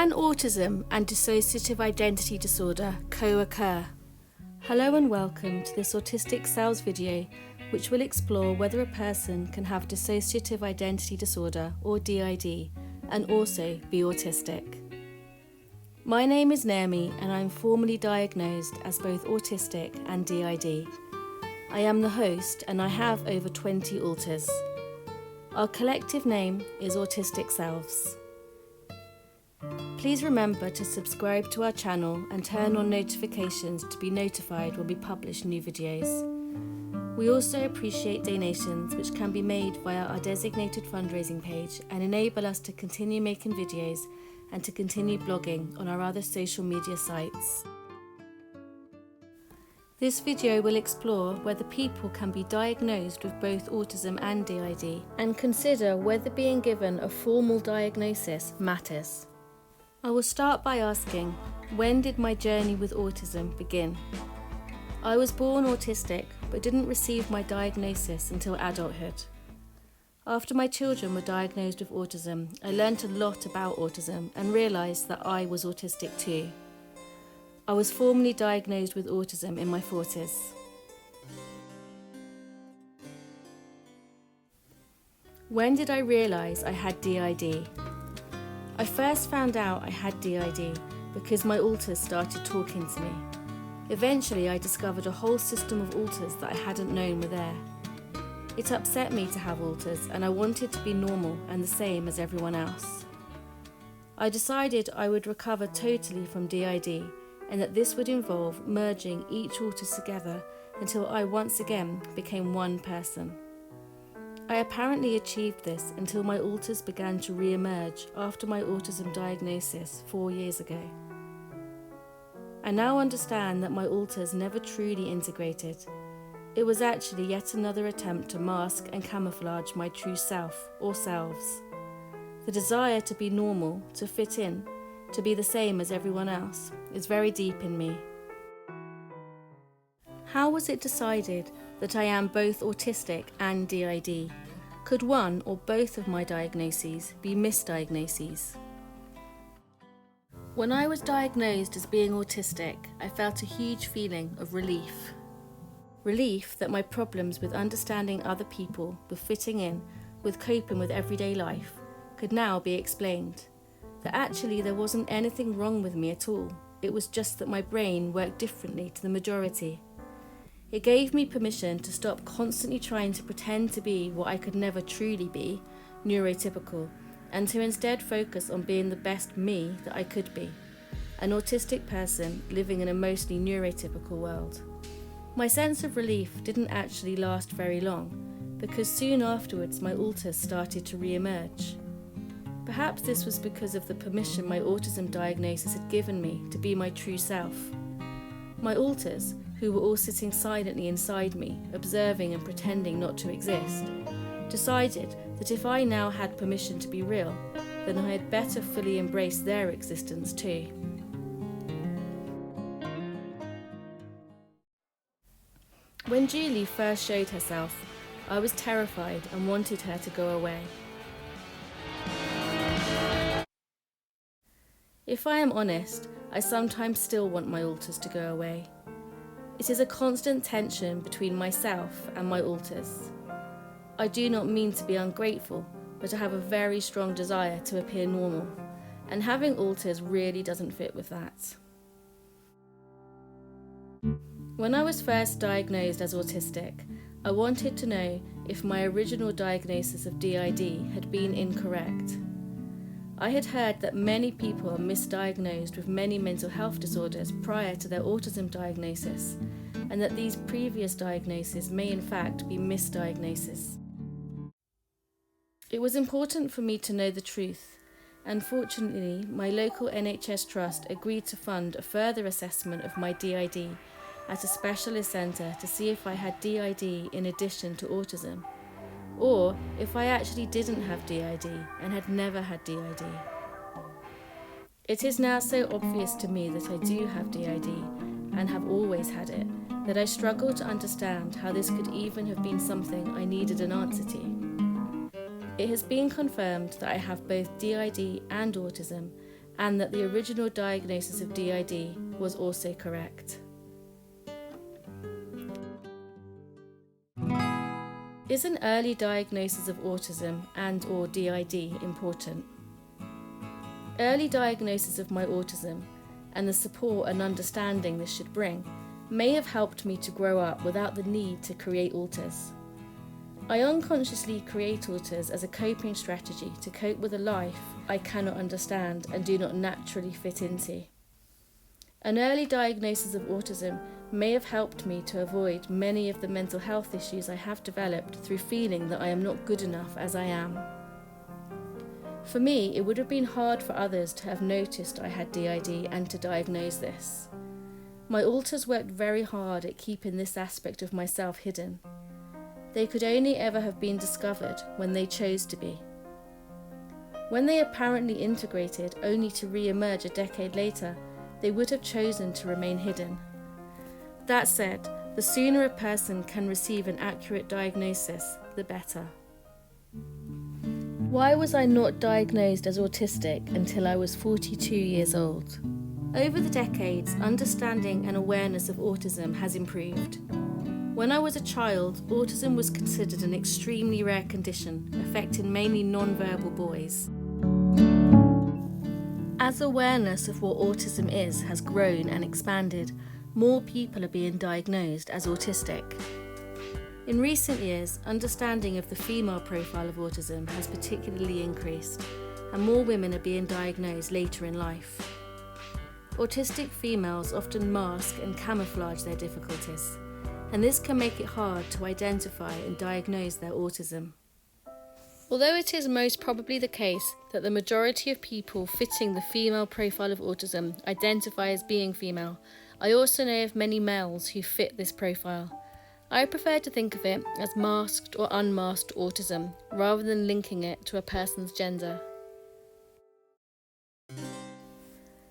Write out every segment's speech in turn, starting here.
Can autism and dissociative identity disorder co-occur? Hello and welcome to this Autistic Selves video, which will explore whether a person can have dissociative identity disorder or DID and also be autistic. My name is Naomi and I am formally diagnosed as both autistic and DID. I am the host and I have over 20 alters. Our collective name is Autistic Selves. Please remember to subscribe to our channel and turn on notifications to be notified when we publish new videos. We also appreciate donations which can be made via our designated fundraising page and enable us to continue making videos and to continue blogging on our other social media sites. This video will explore whether people can be diagnosed with both autism and DID and consider whether being given a formal diagnosis matters. I will start by asking, when did my journey with autism begin? I was born autistic but didn't receive my diagnosis until adulthood. After my children were diagnosed with autism, I learnt a lot about autism and realised that I was autistic too. I was formally diagnosed with autism in my 40s. When did I realise I had DID? I first found out I had DID because my alters started talking to me. Eventually I discovered a whole system of alters that I hadn't known were there. It upset me to have alters and I wanted to be normal and the same as everyone else. I decided I would recover totally from DID and that this would involve merging each alter together until I once again became one person. I apparently achieved this until my alters began to re-emerge after my autism diagnosis 4 years ago. I now understand that my alters never truly integrated. It was actually yet another attempt to mask and camouflage my true self or selves. The desire to be normal, to fit in, to be the same as everyone else is very deep in me. How was it decided that I am both autistic and DID? Could one or both of my diagnoses be misdiagnoses? When I was diagnosed as being autistic, I felt a huge feeling of relief. Relief that my problems with understanding other people, with fitting in, with coping with everyday life, could now be explained. That actually there wasn't anything wrong with me at all. It was just that my brain worked differently to the majority. It gave me permission to stop constantly trying to pretend to be what I could never truly be, neurotypical, and to instead focus on being the best me that I could be, an autistic person living in a mostly neurotypical world. My sense of relief didn't actually last very long, because soon afterwards my alters started to re-emerge. Perhaps this was because of the permission my autism diagnosis had given me to be my true self. My alters, who were all sitting silently inside me, observing and pretending not to exist, decided that if I now had permission to be real, then I had better fully embrace their existence too. When Julie first showed herself, I was terrified and wanted her to go away. If I am honest, I sometimes still want my alters to go away. It is a constant tension between myself and my alters. I do not mean to be ungrateful, but I have a very strong desire to appear normal, and having alters really doesn't fit with that. When I was first diagnosed as autistic, I wanted to know if my original diagnosis of DID had been incorrect. I had heard that many people are misdiagnosed with many mental health disorders prior to their autism diagnosis, and that these previous diagnoses may in fact be misdiagnoses. It was important for me to know the truth, and fortunately my local NHS trust agreed to fund a further assessment of my DID at a specialist centre to see if I had DID in addition to autism, or if I actually didn't have DID and had never had DID. It is now so obvious to me that I do have DID and have always had it, that I struggle to understand how this could even have been something I needed an answer to. It has been confirmed that I have both DID and autism, and that the original diagnosis of DID was also correct. Is an early diagnosis of autism and/or DID important? Early diagnosis of my autism and the support and understanding this should bring may have helped me to grow up without the need to create alters. I unconsciously create alters as a coping strategy to cope with a life I cannot understand and do not naturally fit into. An early diagnosis of autism may have helped me to avoid many of the mental health issues I have developed through feeling that I am not good enough as I am. For me, it would have been hard for others to have noticed I had DID and to diagnose this. My alters worked very hard at keeping this aspect of myself hidden. They could only ever have been discovered when they chose to be. When they apparently integrated only to re-emerge a decade later, they would have chosen to remain hidden. That said, the sooner a person can receive an accurate diagnosis, the better. Why was I not diagnosed as autistic until I was 42 years old? Over the decades, understanding and awareness of autism has improved. When I was a child, autism was considered an extremely rare condition, affecting mainly non-verbal boys. As awareness of what autism is has grown and expanded, more people are being diagnosed as autistic. In recent years, understanding of the female profile of autism has particularly increased, and more women are being diagnosed later in life. Autistic females often mask and camouflage their difficulties, and this can make it hard to identify and diagnose their autism. Although it is most probably the case that the majority of people fitting the female profile of autism identify as being female, I also know of many males who fit this profile. I prefer to think of it as masked or unmasked autism, rather than linking it to a person's gender.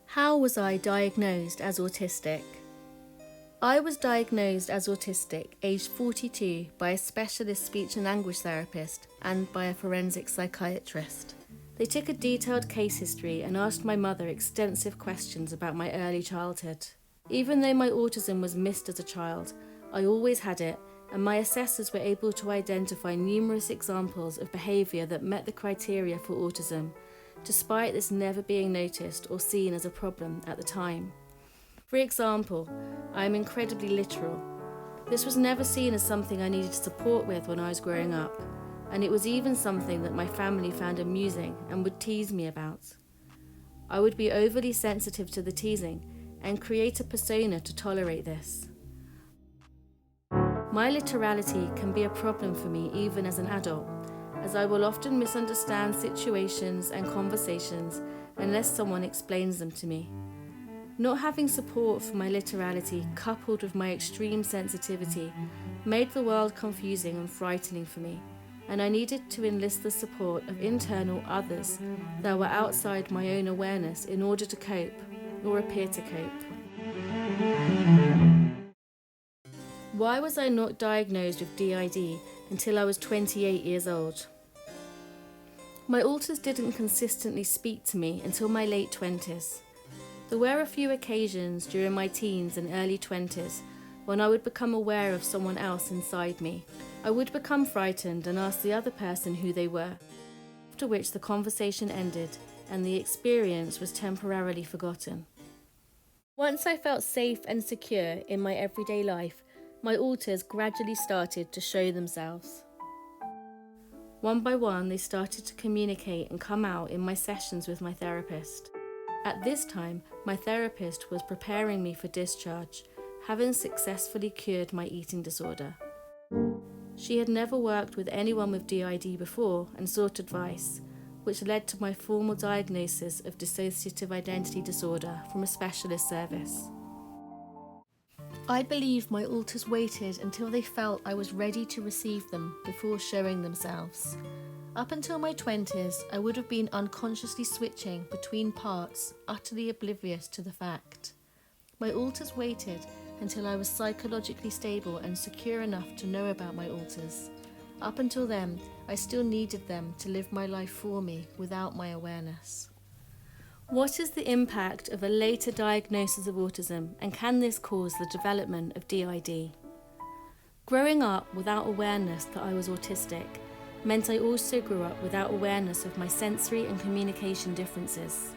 How was I diagnosed as autistic? I was diagnosed as autistic aged 42 by a specialist speech and language therapist and by a forensic psychiatrist. They took a detailed case history and asked my mother extensive questions about my early childhood. Even though my autism was missed as a child, I always had it, and my assessors were able to identify numerous examples of behaviour that met the criteria for autism, despite this never being noticed or seen as a problem at the time. For example, I am incredibly literal. This was never seen as something I needed support with when I was growing up, and it was even something that my family found amusing and would tease me about. I would be overly sensitive to the teasing and create a persona to tolerate this. My literality can be a problem for me even as an adult, as I will often misunderstand situations and conversations unless someone explains them to me. Not having support for my literality, coupled with my extreme sensitivity, made the world confusing and frightening for me, and I needed to enlist the support of internal others that were outside my own awareness in order to cope, or appear to cope. Why was I not diagnosed with DID until I was 28 years old? My alters didn't consistently speak to me until my late 20s. There were a few occasions during my teens and early 20s when I would become aware of someone else inside me. I would become frightened and ask the other person who they were, after which the conversation ended and the experience was temporarily forgotten. Once I felt safe and secure in my everyday life, my alters gradually started to show themselves. One by one, they started to communicate and come out in my sessions with my therapist. At this time, my therapist was preparing me for discharge, having successfully cured my eating disorder. She had never worked with anyone with DID before and sought advice, which led to my formal diagnosis of Dissociative Identity Disorder from a specialist service. I believe my alters waited until they felt I was ready to receive them before showing themselves. Up until my 20s, I would have been unconsciously switching between parts, utterly oblivious to the fact. My alters waited until I was psychologically stable and secure enough to know about my alters. Up until then, I still needed them to live my life for me without my awareness. What is the impact of a later diagnosis of autism, and can this cause the development of DID? Growing up without awareness that I was autistic meant I also grew up without awareness of my sensory and communication differences.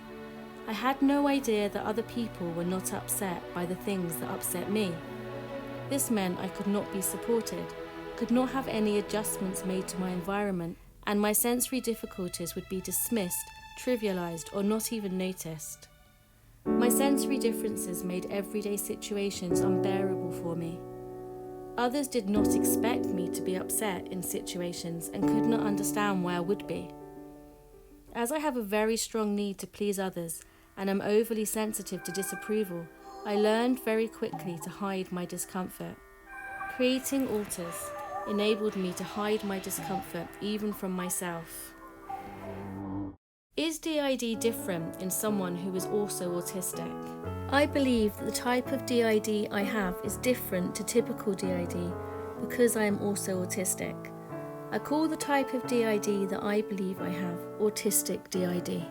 I had no idea that other people were not upset by the things that upset me. This meant I could not be supported, could not have any adjustments made to my environment, and my sensory difficulties would be dismissed, trivialised, or not even noticed. My sensory differences made everyday situations unbearable for me. Others did not expect me to be upset in situations and could not understand why I would be. As I have a very strong need to please others and am overly sensitive to disapproval, I learned very quickly to hide my discomfort. Creating alters enabled me to hide my discomfort even from myself. Is DID different in someone who is also autistic? I believe that the type of DID I have is different to typical DID because I am also autistic. I call the type of DID that I believe I have autistic DID.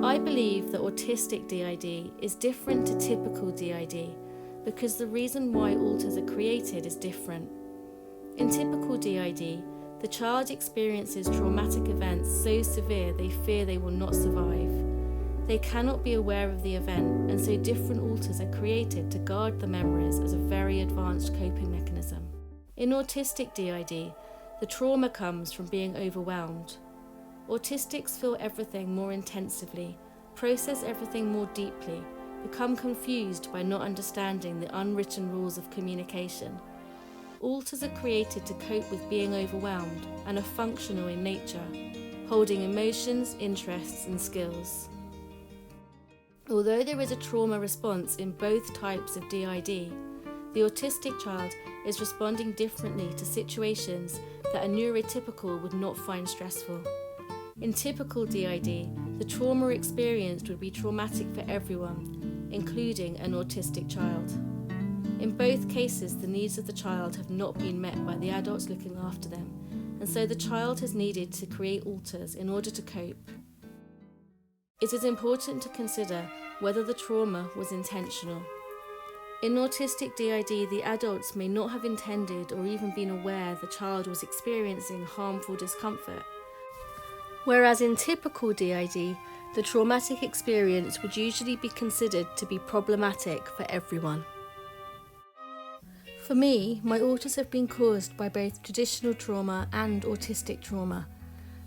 I believe that autistic DID is different to typical DID because the reason why alters are created is different. In typical DID, the child experiences traumatic events so severe they fear they will not survive. They cannot be aware of the event, and so different alters are created to guard the memories as a very advanced coping mechanism. In autistic DID, the trauma comes from being overwhelmed. Autistics feel everything more intensively, process everything more deeply, become confused by not understanding the unwritten rules of communication. Alters are created to cope with being overwhelmed and are functional in nature, holding emotions, interests, and skills. Although there is a trauma response in both types of DID, the autistic child is responding differently to situations that a neurotypical would not find stressful. In typical DID, the trauma experienced would be traumatic for everyone, including an autistic child. In both cases, the needs of the child have not been met by the adults looking after them, and so the child has needed to create alters in order to cope. It is important to consider whether the trauma was intentional. In autistic DID, the adults may not have intended or even been aware the child was experiencing harmful discomfort. Whereas in typical DID, the traumatic experience would usually be considered to be problematic for everyone. For me, my alters have been caused by both traditional trauma and autistic trauma.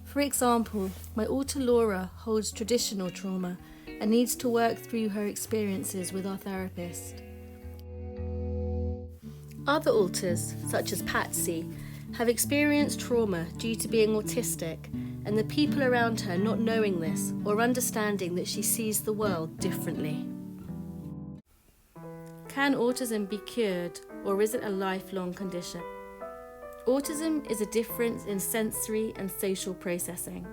For example, my alter Laura holds traditional trauma and needs to work through her experiences with our therapist. Other alters, such as Patsy, have experienced trauma due to being autistic and the people around her not knowing this or understanding that she sees the world differently. Can autism be cured, or is it a lifelong condition? Autism is a difference in sensory and social processing.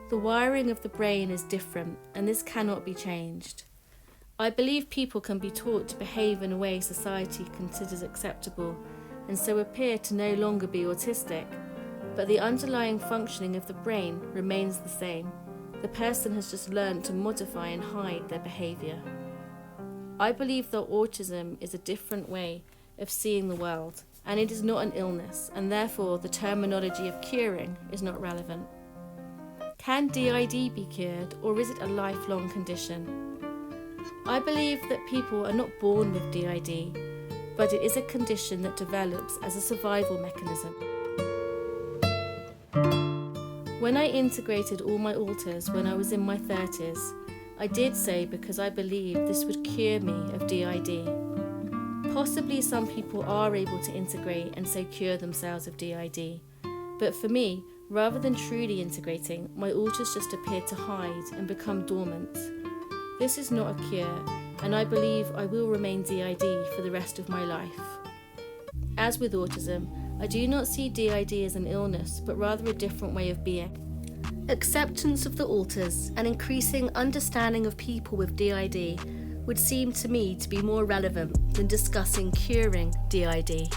The wiring of the brain is different, and this cannot be changed. I believe people can be taught to behave in a way society considers acceptable, and so appear to no longer be autistic, but the underlying functioning of the brain remains the same. The person has just learned to modify and hide their behaviour. I believe that autism is a different way of seeing the world, and it is not an illness, and therefore the terminology of curing is not relevant. Can DID be cured, or is it a lifelong condition? I believe that people are not born with DID, but it is a condition that develops as a survival mechanism. When I integrated all my alters when I was in my 30s, I did so because I believed this would cure me of DID. Possibly some people are able to integrate and so cure themselves of DID, but for me, rather than truly integrating, my alters just appeared to hide and become dormant. This is not a cure, and I believe I will remain DID for the rest of my life. As with autism, I do not see DID as an illness, but rather a different way of being. Acceptance of the alters and increasing understanding of people with DID would seem to me to be more relevant than discussing curing DID.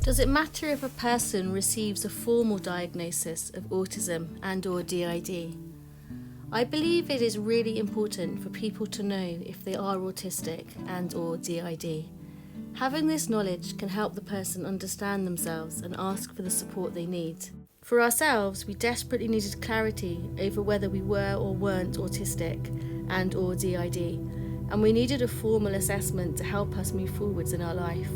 Does it matter if a person receives a formal diagnosis of autism and/or DID? I believe it is really important for people to know if they are autistic and/or DID. Having this knowledge can help the person understand themselves and ask for the support they need. For ourselves, we desperately needed clarity over whether we were or weren't autistic and/or DID, and we needed a formal assessment to help us move forwards in our life.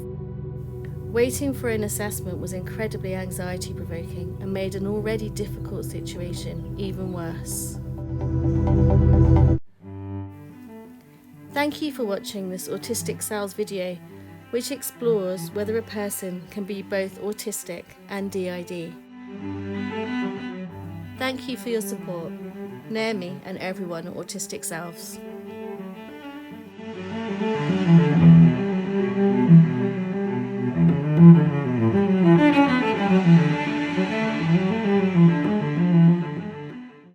Waiting for an assessment was incredibly anxiety-provoking and made an already difficult situation even worse. Thank you for watching this Autistic Selves video, which explores whether a person can be both autistic and DID. Thank you for your support, Naomi and everyone at Autistic Selves.